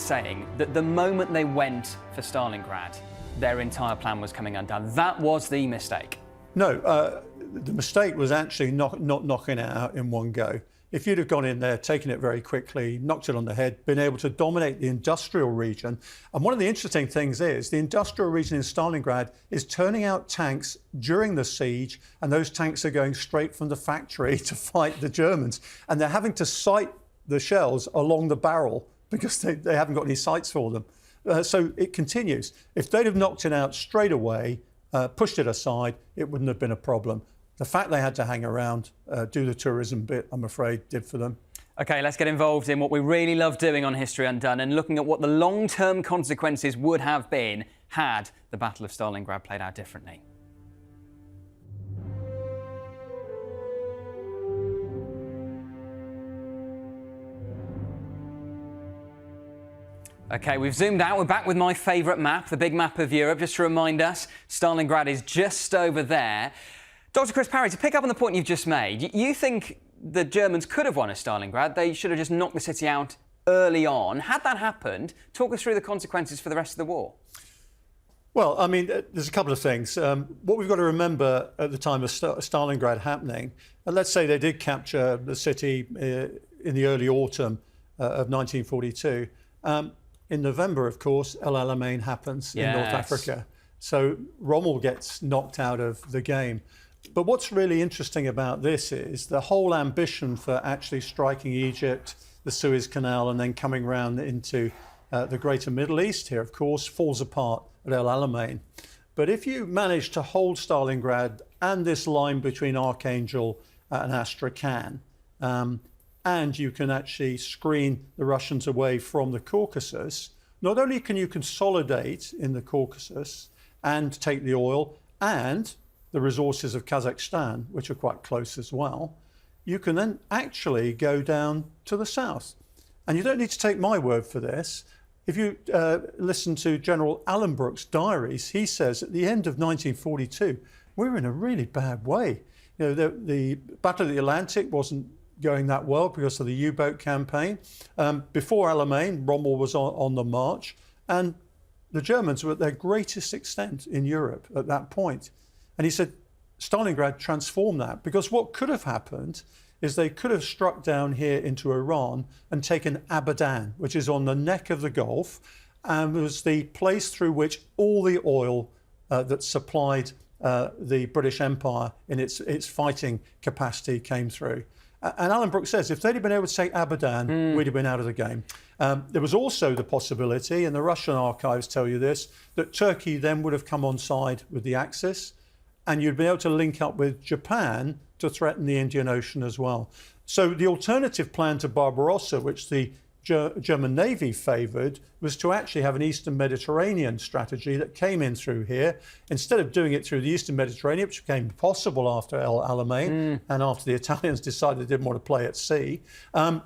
saying that the moment they went for Stalingrad, their entire plan was coming undone. That was the mistake. No, the mistake was actually not knocking it out in one go. If you'd have gone in there, taken it very quickly, knocked it on the head, been able to dominate the industrial region. And one of the interesting things is the industrial region in Stalingrad is turning out tanks during the siege, and those tanks are going straight from the factory to fight the Germans. And they're having to sight the shells along the barrel because they haven't got any sights for them. So it continues. If they'd have knocked it out straight away, pushed it aside, it wouldn't have been a problem. The fact they had to hang around, do the tourism bit, I'm afraid, did for them. OK, let's get involved in what we really love doing on History Undone and looking at what the long-term consequences would have been had the Battle of Stalingrad played out differently. OK, we've zoomed out. We're back with my favourite map, the big map of Europe. Just to remind us, Stalingrad is just over there. Dr. Chris Parry, to pick up on the point you've just made, you think the Germans could have won at Stalingrad. They should have just knocked the city out early on. Had that happened, talk us through the consequences for the rest of the war. Well, I mean, there's a couple of things. What we've got to remember at the time of Stalingrad happening, and let's say they did capture the city in the early autumn of 1942. In November, of course, El Alamein happens in North Africa. So Rommel gets knocked out of the game. But what's really interesting about this is the whole ambition for actually striking Egypt, the Suez Canal, and then coming round into the greater Middle East here, of course, falls apart at El Alamein. But if you manage to hold Stalingrad and this line between Archangel and Astrakhan, and you can actually screen the Russians away from the Caucasus, not only can you consolidate in the Caucasus and take the oil and the resources of Kazakhstan, which are quite close as well, you can then actually go down to the south. And you don't need to take my word for this. If you listen to General Allenbrook's diaries, he says at the end of 1942, we were in a really bad way. You know, the Battle of the Atlantic wasn't going that well because of the U-boat campaign. Before Alamein, Rommel was on the march, and the Germans were at their greatest extent in Europe at that point. And he said Stalingrad transformed that, because what could have happened is they could have struck down here into Iran and taken Abadan, which is on the neck of the Gulf, and was the place through which all the oil that supplied the British Empire in its fighting capacity came through. And Allenbrook says if they'd have been able to take Abadan, we'd have been out of the game. There was also the possibility, and the Russian archives tell you this, that Turkey then would have come on side with the Axis, and you'd be able to link up with Japan to threaten the Indian Ocean as well. So the alternative plan to Barbarossa, which the German Navy favoured, was to actually have an Eastern Mediterranean strategy that came in through here. Instead of doing it through the Eastern Mediterranean, which became possible after El Alamein and after the Italians decided they didn't want to play at sea,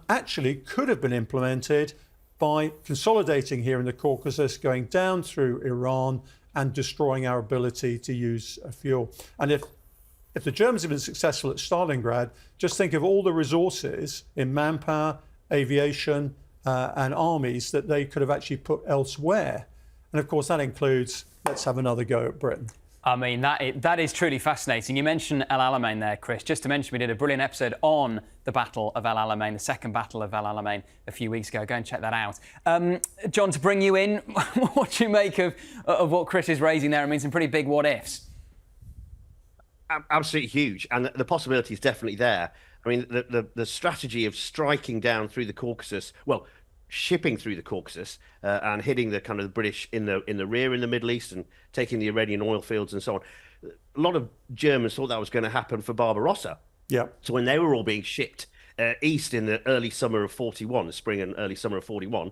actually could have been implemented by consolidating here in the Caucasus, going down through Iran and destroying our ability to use fuel. And if the Germans had been successful at Stalingrad, just think of all the resources in manpower, aviation, and armies that they could have actually put elsewhere. And of course, that includes, let's have another go at Britain. I mean, that is truly fascinating. You mentioned El Alamein there, Chris. Just to mention, we did a brilliant episode on the Battle of El Alamein, the second Battle of El Alamein, a few weeks ago. Go and check that out. John, to bring you in, what do you make of what Chris is raising there? I mean, some pretty big what-ifs. Absolutely huge. And the possibility is definitely there. I mean, the strategy of striking down through the Caucasus, well, shipping through the Caucasus and hitting the kind of the British in the rear in the Middle East and taking the Iranian oil fields and so on. A lot of Germans thought that was going to happen for Barbarossa. Yeah. So when they were all being shipped east in the early summer of 41, the spring and early summer of 41,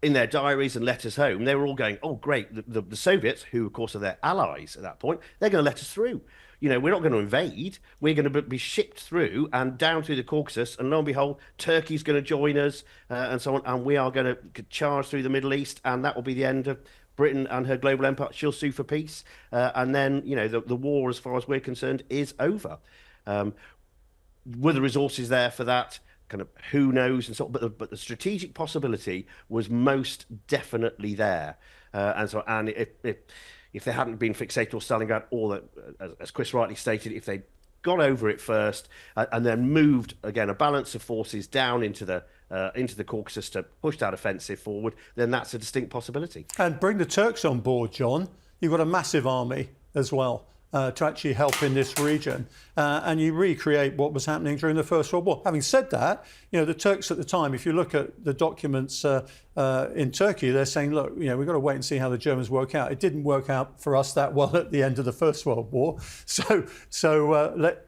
in their diaries and letters home, they were all going, oh, great, the Soviets, who, of course, are their allies at that point, they're going to let us through. You know, we're not going to invade. We're going to be shipped through and down through the Caucasus, and lo and behold, Turkey's going to join us and so on, and we are going to charge through the Middle East, and that will be the end of Britain and her global empire. She'll sue for peace, and then, you know, the war, as far as we're concerned, is over. Were the resources there for that? kind of who knows and so on, but the strategic possibility was most definitely there. And if they hadn't been fixated on Stalingrad, or that, as Chris rightly stated, if they got over it first and then moved again a balance of forces down into the Caucasus to push that offensive forward, then that's a distinct possibility. And bring the Turks on board, John. You've got a massive army as well to actually help in this region, and you recreate what was happening during the First World War. Having said that, the Turks at the time, if you look at the documents in Turkey, they're saying, look, we've got to wait and see how the Germans work out. It didn't work out for us that well at the end of the First World War, so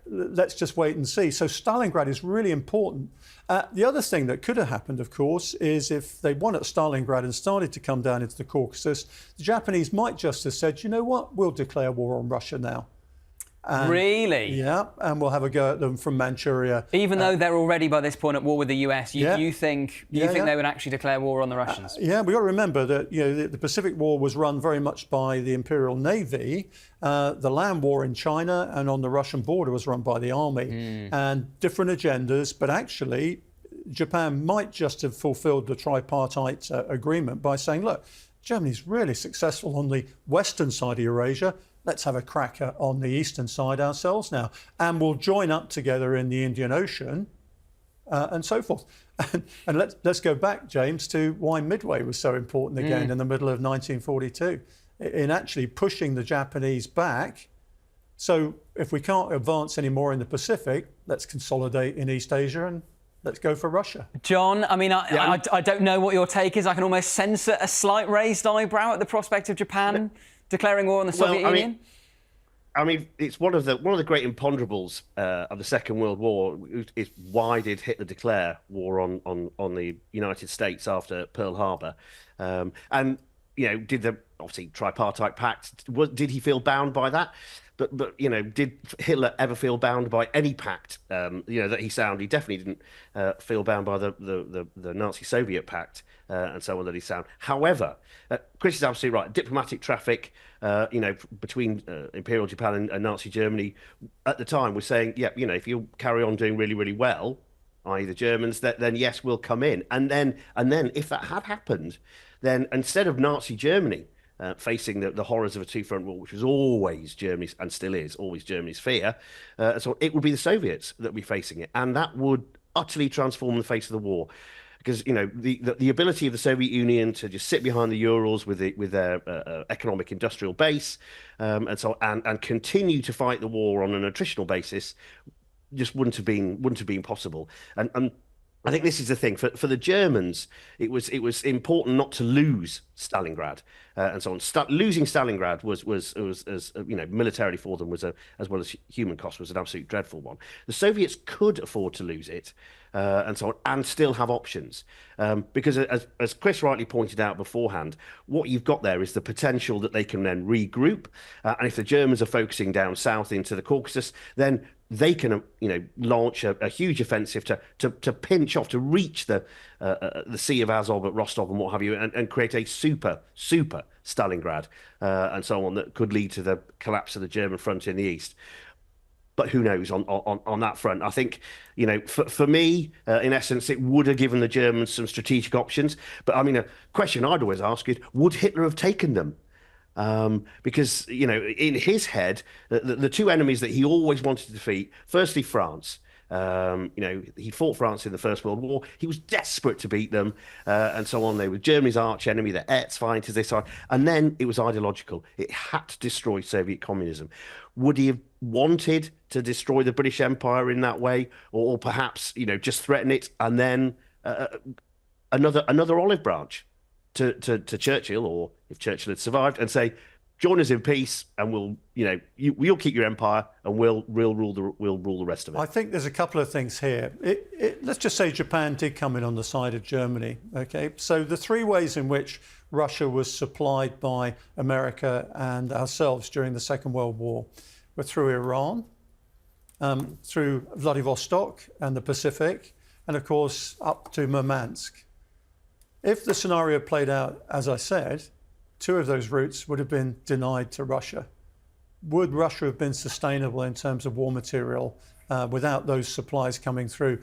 let's just wait and see. So Stalingrad is really important. The other thing that could have happened, of course, is if they won at Stalingrad and started to come down into the Caucasus, the Japanese might just have said, you know what, we'll declare war on Russia now. Really? Yeah, and we'll have a go at them from Manchuria. Even though they're already by this point at war with the US, you think they would actually declare war on the Russians? Yeah, we've got to remember that the Pacific War was run very much by the Imperial Navy. The land war in China and on the Russian border was run by the army, and different agendas. But actually, Japan might just have fulfilled the tripartite agreement by saying, look, Germany's really successful on the western side of Eurasia. Let's have a cracker on the eastern side ourselves now. And we'll join up together in the Indian Ocean and so forth. And let's go back, James, to why Midway was so important again in the middle of 1942, in actually pushing the Japanese back. So if we can't advance anymore in the Pacific, let's consolidate in East Asia and let's go for Russia. John, I mean, I don't know what your take is. I can almost sense a slight raised eyebrow at the prospect of Japan declaring war on the Soviet Union. I mean, it's one of the great imponderables of the Second World War is why did Hitler declare war on the United States after Pearl Harbor, and did the obviously tripartite pact? Did he feel bound by that? But did Hitler ever feel bound by any pact that he signed? He definitely didn't feel bound by the Nazi-Soviet pact and so on that he signed. However, Chris is absolutely right. Diplomatic traffic, between Imperial Japan and Nazi Germany at the time was saying, if you carry on doing really, really well, i.e. the Germans, then yes, we'll come in. And then if that had happened, then instead of Nazi Germany facing the horrors of a two-front war, which was always Germany's, and still is, always Germany's fear. So it would be the Soviets that would be facing it. And that would utterly transform the face of the war. Because, the ability of the Soviet Union to just sit behind the Urals with their economic industrial base and continue to fight the war on an attritional basis just wouldn't have been possible. And I think this is the thing for the Germans. It was important not to lose Stalingrad and so on. Losing Stalingrad was militarily for them as well as human cost was an absolute dreadful one. The Soviets could afford to lose it and so on, and still have options because as Chris rightly pointed out beforehand, what you've got there is the potential that they can then regroup, and if the Germans are focusing down south into the Caucasus, then they can, launch a huge offensive to pinch off, to reach the Sea of Azov at Rostov and what have you, and create a super Stalingrad and so on that could lead to the collapse of the German front in the east. But who knows on that front? I think, for me, in essence, it would have given the Germans some strategic options. But I mean, a question I'd always ask is, would Hitler have taken them? Because, in his head, the two enemies that he always wanted to defeat, firstly, France. He fought France in the First World War. He was desperate to beat them and so on. They were Germany's arch enemy, the Erzfeind, as they say. And then it was ideological. It had to destroy Soviet communism. Would he have wanted to destroy the British Empire in that way? Or perhaps, just threaten it and then another olive branch to Churchill, or if Churchill had survived, and say, join us in peace, and you'll keep your empire, and we'll rule the rest of it. I think there's a couple of things here. Let's just say Japan did come in on the side of Germany. Okay, so the three ways in which Russia was supplied by America and ourselves during the Second World War were through Iran, through Vladivostok and the Pacific, and of course up to Murmansk. If the scenario played out as I said, two of those routes would have been denied to Russia. Would Russia have been sustainable in terms of war material without those supplies coming through?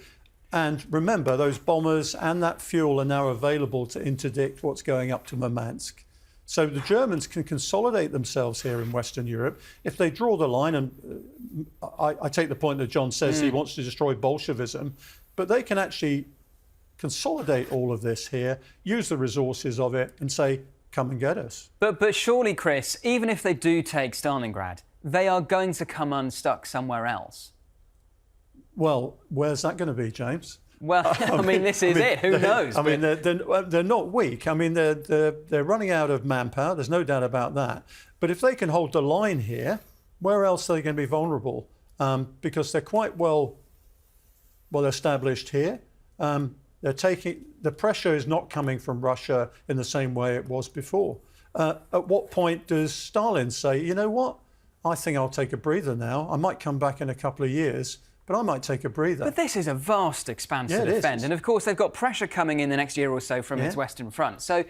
And remember, those bombers and that fuel are now available to interdict what's going up to Murmansk. So the Germans can consolidate themselves here in Western Europe. If they draw the line, and I take the point that John says he wants to destroy Bolshevism, but they can actually consolidate all of this here, use the resources of it, and say, come and get us. But surely, Chris, even if they do take Stalingrad, they are going to come unstuck somewhere else. Well, where's that going to be, James? Well, I mean, this is it. Who knows? I mean, they're not weak. I mean, they're running out of manpower. There's no doubt about that. But if they can hold the line here, where else are they going to be vulnerable? Because they're quite well established here. They're taking the pressure is not coming from Russia in the same way it was before. At what point does Stalin say, you know what? I think I'll take a breather now. I might come back in a couple of years, but I might take a breather. But this is a vast expanse to defend. And of course, they've got pressure coming in the next year or so from its Western Front. So,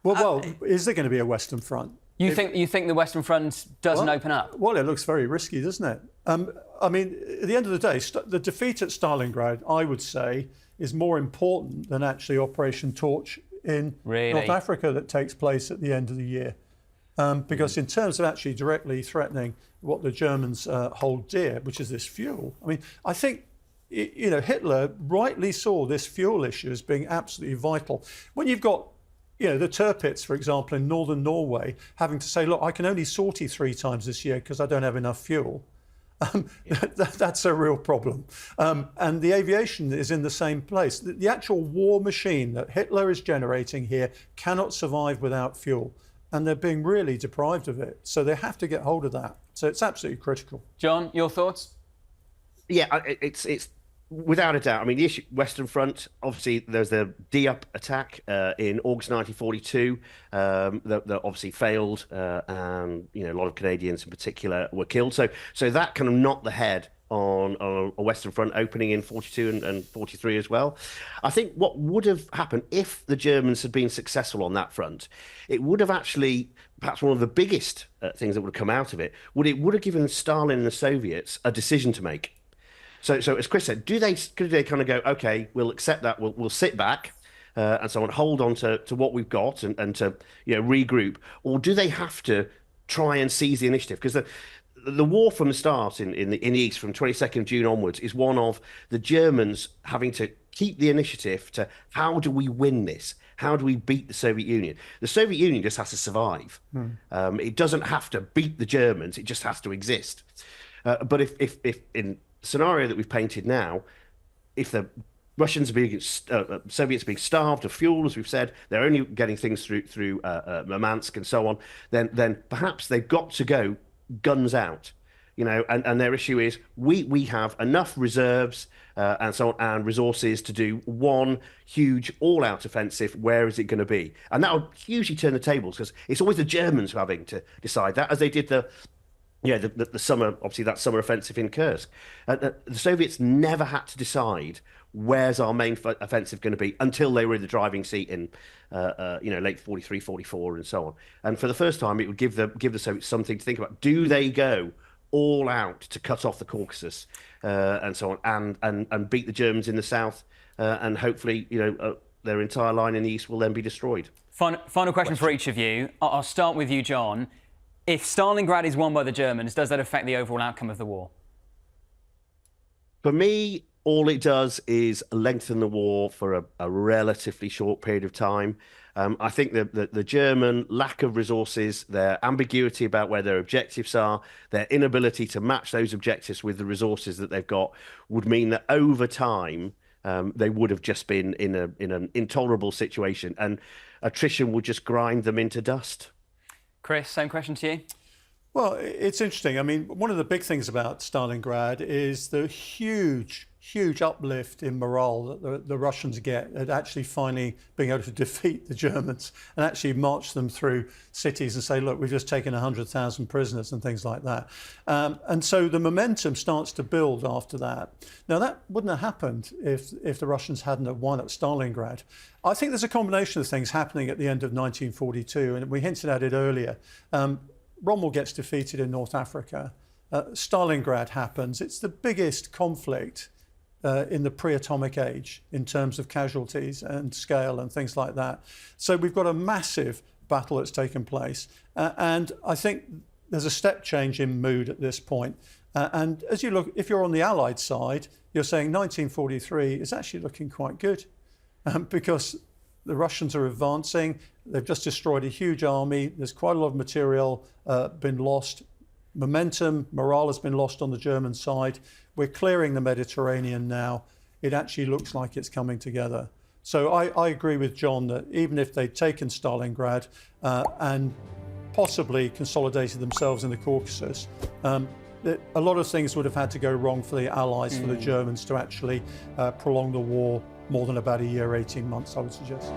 well, is there going to be a Western Front? You think the Western Front doesn't open up? Well, it looks very risky, doesn't it? I mean, at the end of the day, the defeat at Stalingrad, I would say, is more important than actually Operation Torch in North Africa that takes place at the end of the year. Because in terms of actually directly threatening what the Germans hold dear, which is this fuel, I mean, I think, you know, Hitler rightly saw this fuel issue as being absolutely vital. When you've got, you know, the Tirpitz, for example, in northern Norway, having to say, look, I can only sortie 3 times this year because I don't have enough fuel. That's a real problem. And the aviation is in the same place. The actual war machine that Hitler is generating here cannot survive without fuel. And they're being really deprived of it. So they have to get hold of that. So it's absolutely critical. John, your thoughts? Yeah, it's without a doubt. I mean, the issue, Western Front, obviously there's the Dieppe attack in August 1942 that obviously failed, and you know, a lot of Canadians in particular were killed. So that kind of knocked the head on a Western Front opening in 42 and 43 as well. I think what would have happened if the Germans had been successful on that front, it would have actually, perhaps one of the biggest things that would have come out of it, would have given Stalin and the Soviets a decision to make. So as Chris said, could they kind of go, okay, we'll accept that, we'll sit back and so on, hold on to what we've got and to, you know, regroup, or do they have to try and seize the initiative? Because the war from the start in the East, from 22nd of June onwards, is one of the Germans having to keep the initiative to how do we win this? How do we beat the Soviet Union? The Soviet Union just has to survive. It doesn't have to beat the Germans. It just has to exist. But if in the scenario that we've painted now, if the Russians are being Soviets are being starved of fuel, as we've said, they're only getting things through Murmansk and so on, then perhaps they've got to go guns out, you know, and their issue is we have enough reserves and so on and resources to do one huge all-out offensive. Where is it going to be? And that would hugely turn the tables, because it's always the Germans who are having to decide that, as they did the summer, obviously that summer offensive in Kursk. The Soviets never had to decide where's our main offensive going to be until they were in the driving seat in late 43, 44 and so on. And for the first time, it would give the Soviets something to think about. Do they go all out to cut off the Caucasus and so on, and beat the Germans in the south, and hopefully, you know, their entire line in the east will then be destroyed? Final question for each of you. I'll start with you, John. If Stalingrad is won by the Germans, does that affect the overall outcome of the war? For me, all it does is lengthen the war for a relatively short period of time. I think that the German lack of resources, their ambiguity about where their objectives are, their inability to match those objectives with the resources that they've got, would mean that over time they would have just been in an intolerable situation, and attrition would just grind them into dust. Chris, same question to you. Well, it's interesting. I mean, one of the big things about Stalingrad is the huge uplift in morale that the Russians get at actually finally being able to defeat the Germans and actually march them through cities and say, look, we've just taken 100,000 prisoners and things like that. And so the momentum starts to build after that. Now, that wouldn't have happened if the Russians hadn't have won at Stalingrad. I think there's a combination of things happening at the end of 1942, and we hinted at it earlier. Rommel gets defeated in North Africa. Stalingrad happens. It's the biggest conflict in the pre-atomic age in terms of casualties and scale and things like that. So we've got a massive battle that's taken place. And I think there's a step change in mood at this point. And as you look, if you're on the Allied side, you're saying 1943 is actually looking quite good because the Russians are advancing. They've just destroyed a huge army. There's quite a lot of material been lost. Momentum, morale has been lost on the German side. We're clearing the Mediterranean now. It actually looks like it's coming together. So I agree with John that even if they'd taken Stalingrad and possibly consolidated themselves in the Caucasus, a lot of things would have had to go wrong for the Allies, for the Germans to actually prolong the war more than about a year, 18 months, I would suggest.